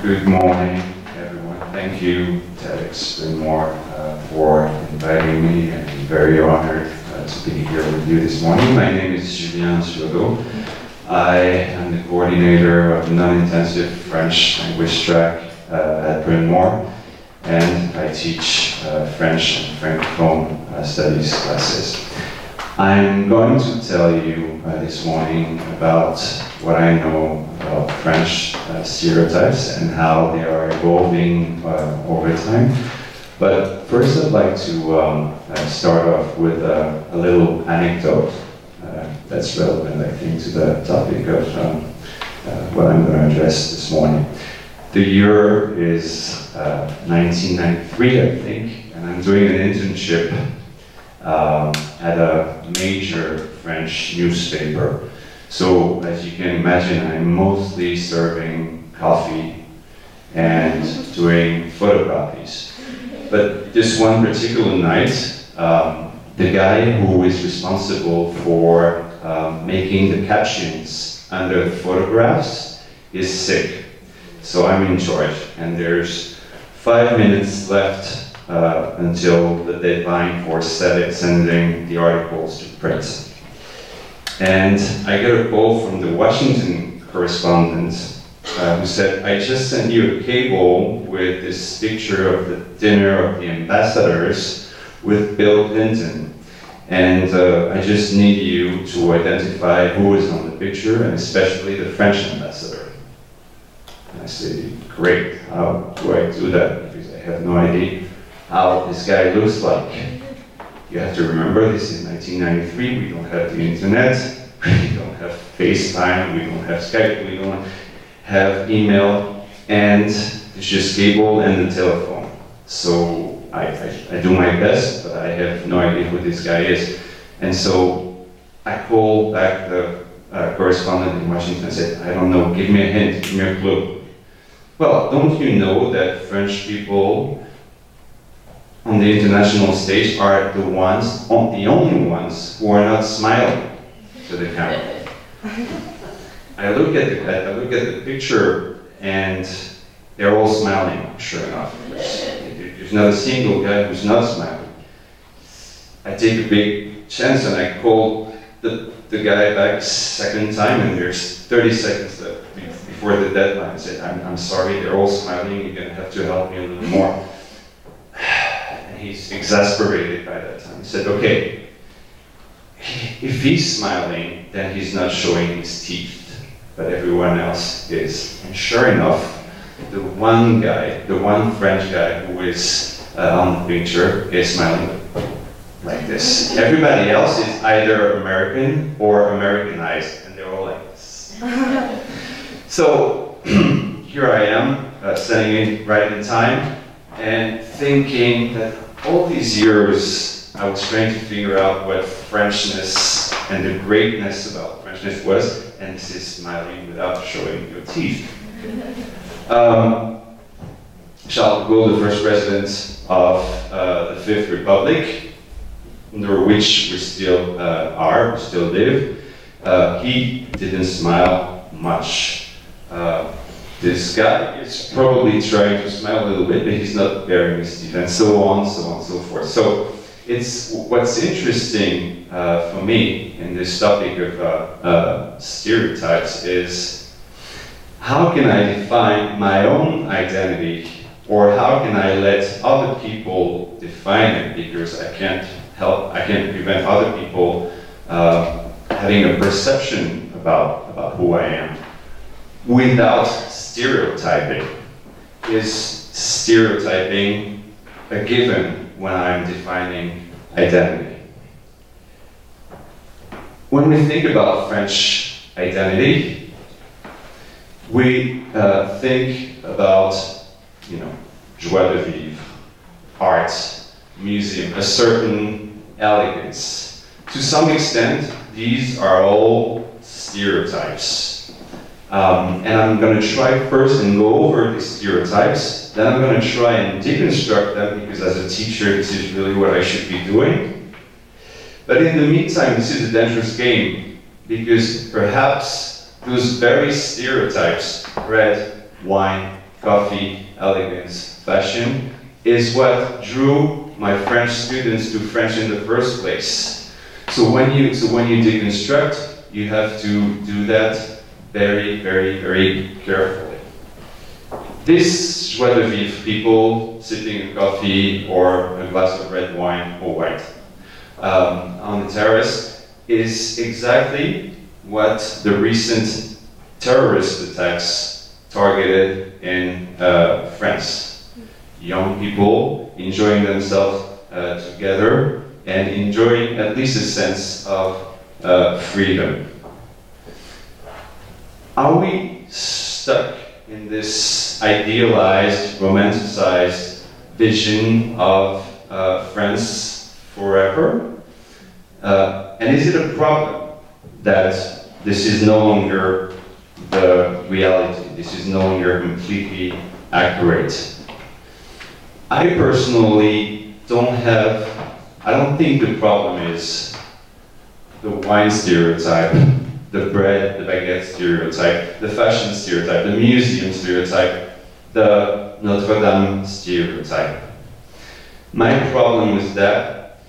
Good morning, everyone. Thank you, TEDxBrynMawr, for inviting me. I'm very honored to be here with you this morning. My name is Julien Saudeau. I am the coordinator of the non-intensive French language track at Bryn Mawr, and I teach French and Francophone studies classes. I'm going to tell you this morning about what I know about French stereotypes and how they are evolving over time. But first I'd like to start off with a little anecdote that's relevant, I think, to the topic of what I'm going to address this morning. The year is 1993, I think, and I'm doing an internship at a major French newspaper. So, as you can imagine, I'm mostly serving coffee and doing photocopies. But this one particular night, the guy who is responsible for making the captions under the photographs is sick. So I'm in charge, and there's 5 minutes left until the deadline for sending the articles to print. And I get a call from the Washington correspondent who said, I just sent you a cable with this picture of the dinner of the ambassadors with Bill Clinton. And I just need you to identify who is on the picture, and especially the French ambassador. And I said, great, how do I do that? Because I have no idea how this guy looks like. You have to remember, this is 1993, we don't have the internet, we don't have FaceTime, we don't have Skype, we don't have email, and it's just cable and the telephone. So I do my best, but I have no idea who this guy is. And so I called back the correspondent in Washington and said, I don't know, give me a hint, give me a clue. Well, don't you know that French people on the international stage are the only ones who are not smiling to the camera? I look at the picture and they're all smiling, sure enough. There's not a single guy who's not smiling. I take a big chance and I call the guy back second time, and there's 30 seconds left before the deadline. I said, I'm sorry, they're all smiling, you're gonna have to help me a little more. He's exasperated by that time. He said, okay, if he's smiling, then he's not showing his teeth, but everyone else is. And sure enough, the one French guy who is on the picture is smiling like this. Everybody else is either American or Americanized, and they're all like this. So here I am, standing in right in time, and thinking that all these years I was trying to figure out what Frenchness and the greatness about Frenchness was, and this is smiling without showing your teeth. Charles de Gaulle, the first president of the Fifth Republic, under which we still we still live, he didn't smile much. This guy is probably trying to smile a little bit, but he's not baring his teeth, and so on, so forth. So what's interesting for me in this topic of stereotypes is, how can I define my own identity, or how can I let other people define it? Because I can't prevent other people having a perception about who I am without stereotyping. Is stereotyping a given when I'm defining identity? When we think about French identity, we think about, joie de vivre, art, museum, a certain elegance. To some extent, these are all stereotypes. And I'm going to try first and go over these stereotypes, then I'm going to try and deconstruct them, because as a teacher, this is really what I should be doing. But in the meantime, this is a dangerous game, because perhaps those very stereotypes, red, wine, coffee, elegance, fashion, is what drew my French students to French in the first place. So when you deconstruct, you have to do that very, very, very carefully. This joie de vivre, people sipping a coffee or a glass of red wine or white on the terrace, is exactly what the recent terrorist attacks targeted in France. Young people enjoying themselves together and enjoying at least a sense of freedom. Are we stuck in this idealized, romanticized vision of France forever? And is it a problem that this is no longer the reality? This is no longer completely accurate? I personally I don't think the problem is the wine stereotype, the bread, the baguette stereotype, the fashion stereotype, the museum stereotype, the Notre Dame stereotype. My problem with that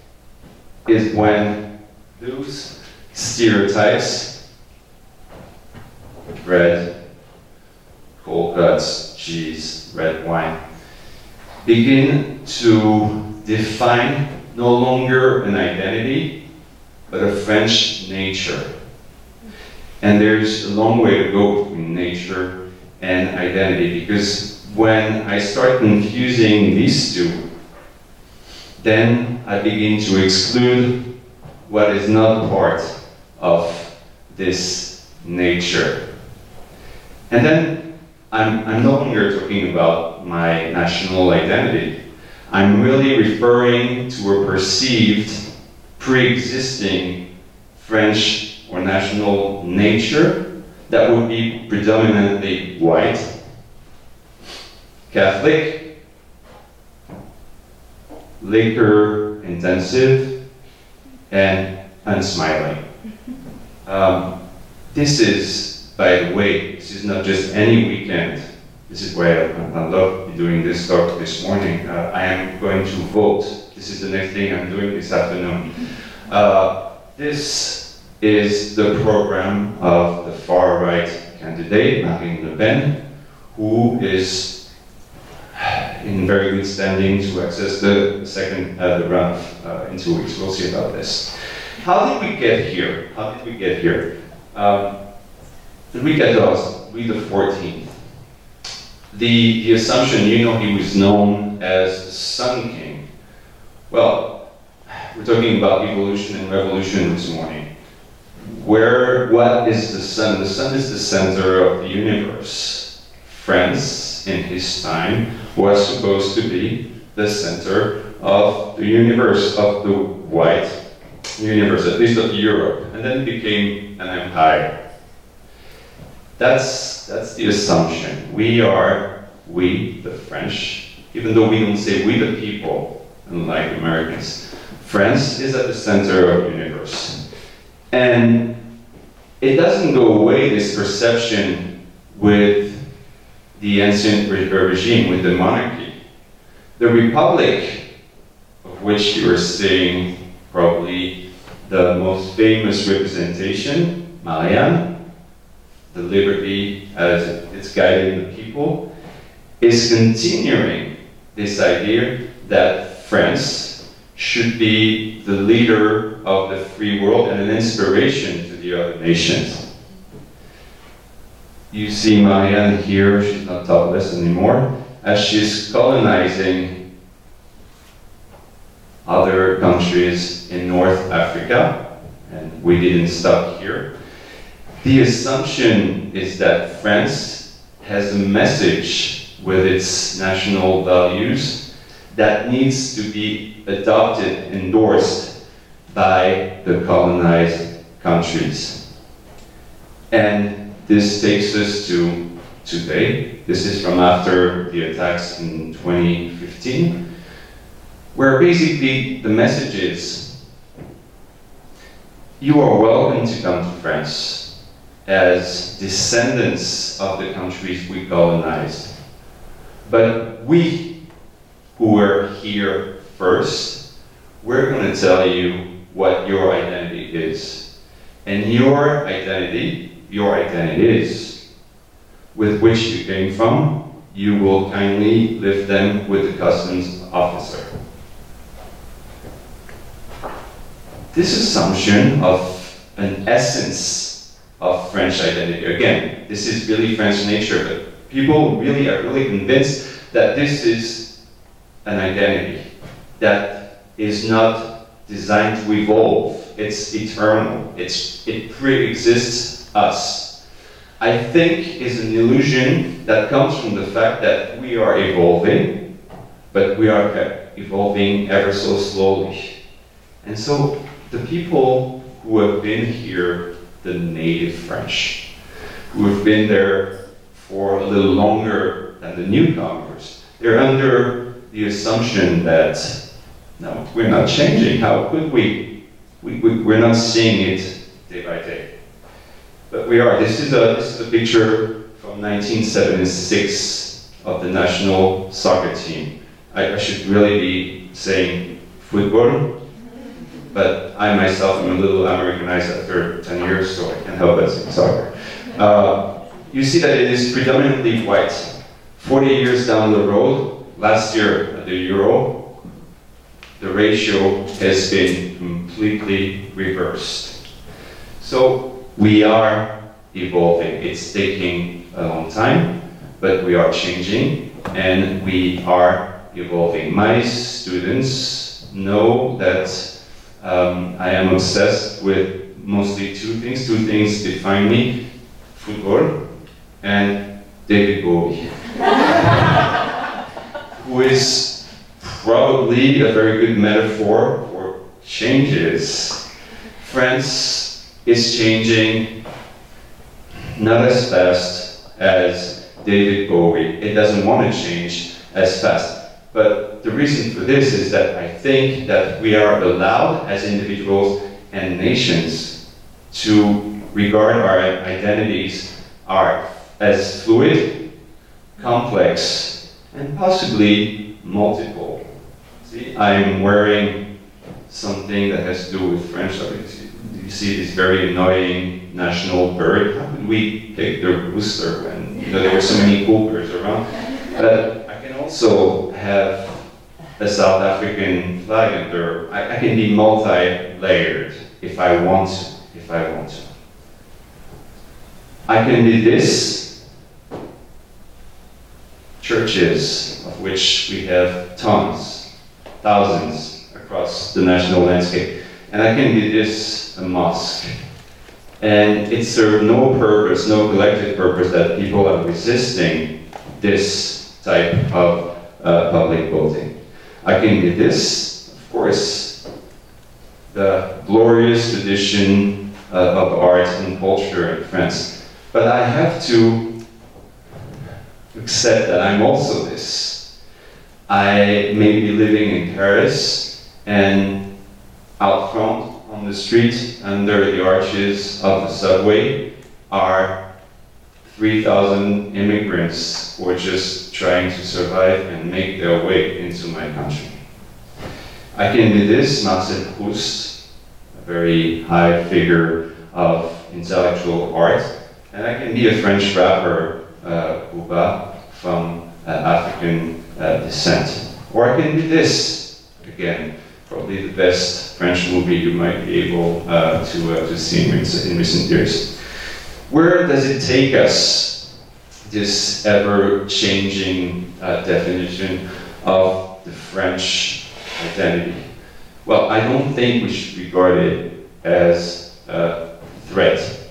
is when those stereotypes, bread, cold cuts, cheese, red wine, begin to define no longer an identity, but a French nature. And there's a long way to go between nature and identity, because when I start confusing these two, then I begin to exclude what is not part of this nature. And then I'm no longer talking about my national identity. I'm really referring to a perceived, pre-existing French or national nature that would be predominantly white, Catholic, liquor intensive, and unsmiling. This is, by the way, this is not just any weekend. This is why I love doing this talk this morning. I am going to vote. This is the next thing I'm doing this afternoon. This is the program of the far-right candidate, Marine Le Pen, who is in very good standing to access the second round in 2 weeks. We'll see about this. How did we get here? How did we get here? Louis XIV, Louis XIV. The assumption, you know, he was known as the Sun King. Well, we're talking about evolution and revolution this morning. What is the sun? The sun is the center of the universe. France, in his time, was supposed to be the center of the universe, of the white universe, at least of Europe, and then it became an empire. That's the assumption. We, the French, even though we don't say we the people, unlike Americans, France is at the center of the universe. And it doesn't go away, this perception, with the ancient regime, with the monarchy. The republic, of which you are seeing probably the most famous representation, Marianne, the liberty as it's guiding the people, is continuing this idea that France should be the leader of the free world and an inspiration to the other nations. You see Marianne here, she's not topless anymore, as she's colonizing other countries in North Africa, and we didn't stop here. The assumption is that France has a message with its national values that needs to be adopted, endorsed by the colonized countries. And this takes us to today. This is from after the attacks in 2015, where basically the message is, you are welcome to come to France as descendants of the countries we colonized. But we who were here first, we're going to tell you what your identity is. And your identities, with which you came from, you will kindly lift them with the customs officer. This assumption of an essence of French identity, again, this is really French nature, but people really are really convinced that this is an identity that is not designed to evolve. It's eternal. It pre-exists us. I think is an illusion that comes from the fact that we are evolving, but we are evolving ever so slowly. And so the people who have been here, the native French, who have been there for a little longer than the newcomers, they're under the assumption that, no, we're not changing. How could we? We're not seeing it day by day. But we are. This is a picture from 1976 of the national soccer team. I should really be saying football, but I myself am a little Americanized after 10 years, so I can't help but say soccer. You see that it is predominantly white. 40 years down the road, last year at the Euro, the ratio has been completely reversed. So we are evolving. It's taking a long time, but we are changing and we are evolving. My students know that I am obsessed with mostly two things. Two things define me: football and David Bowie, who is probably a very good metaphor for changes. France is changing not as fast as David Bowie. It doesn't want to change as fast. But the reason for this is that I think that we are allowed as individuals and nations to regard our identities as fluid, complex, and possibly multiple. See, I'm wearing something that has to do with French. You see this very annoying national bird. How could we pick the rooster when there were so many cool birds around? But I can also have a South African flag under. I can be multi-layered if I want to. I can be this. Churches, of which we have tons, thousands across the national landscape. And I can be this, a mosque. And it served no purpose, no collective purpose, that people are resisting this type of public voting. I can be this, of course, the glorious tradition of art and culture in France. But I have to accept that I'm also this. I may be living in Paris, and out front on the street, under the arches of the subway, are 3,000 immigrants who are just trying to survive and make their way into my country. I can be this, Marcel Proust, a very high figure of intellectual art, and I can be a French rapper, Booba, from African descent. Or I can be this, again, probably the best French movie you might be able to see in recent years. Where does it take us, this ever-changing definition of the French identity? Well, I don't think we should regard it as a threat.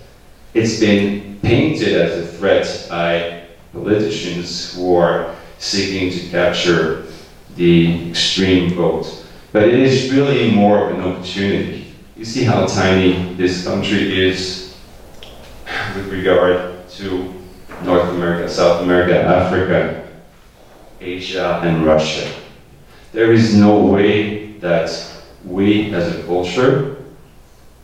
It's been painted as a threat by politicians who are seeking to capture the extreme vote. But it is really more of an opportunity. You see how tiny this country is with regard to North America, South America, Africa, Asia, and Russia. There is no way that we as a culture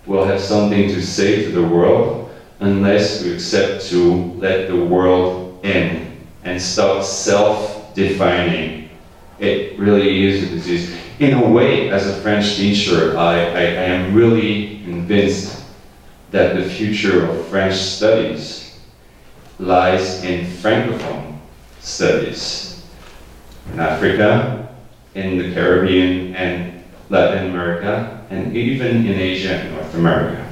will have something to say to the world unless we accept to let the world in and stop self-defining. It really is a disease. In a way, as a French teacher, I am really convinced that the future of French studies lies in Francophone studies. In Africa, in the Caribbean and Latin America, and even in Asia and North America.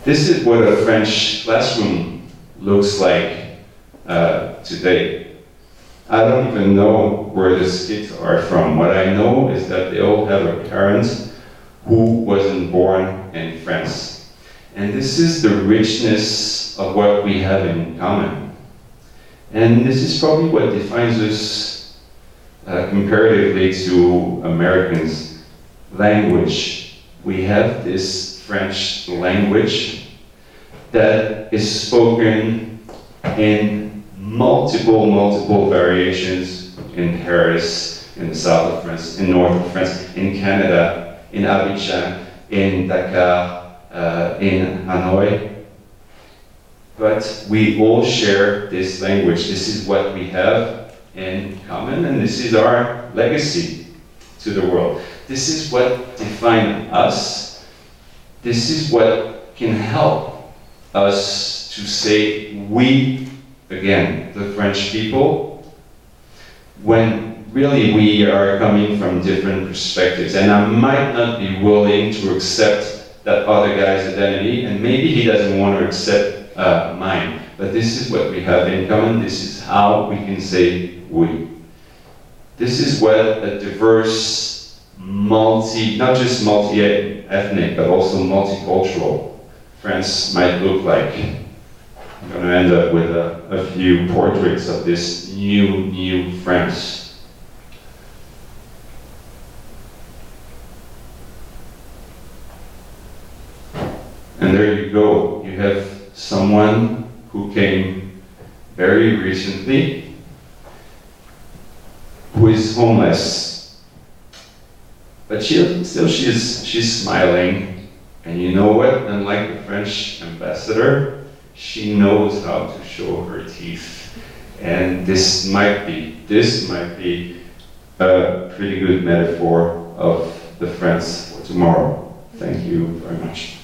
This is what a French classroom looks like today. I don't even know where the kids are from. What I know is that they all have a parent who wasn't born in France. And this is the richness of what we have in common. And this is probably what defines us comparatively to Americans. Language. We have this French language that is spoken in multiple variations in Paris, in the south of France, in north of France, in Canada, in Abidjan, in Dakar, in Hanoi. But we all share this language. This is what we have in common, and this is our legacy to the world. This is what defines us. This is what can help us to say we, again, the French people, when really we are coming from different perspectives. And I might not be willing to accept that other guy's identity, and maybe he doesn't want to accept mine. But this is what we have in common. This is how we can say we. This is what a diverse, not just multi-ethnic, but also multicultural France might look like. I'm going to end up with a few portraits of this new France. And there you go. You have someone who came very recently, who is homeless, but she's smiling. And you know what? Unlike the French ambassador, she knows how to show her teeth. And this might be a pretty good metaphor of the France for tomorrow. Thank you very much.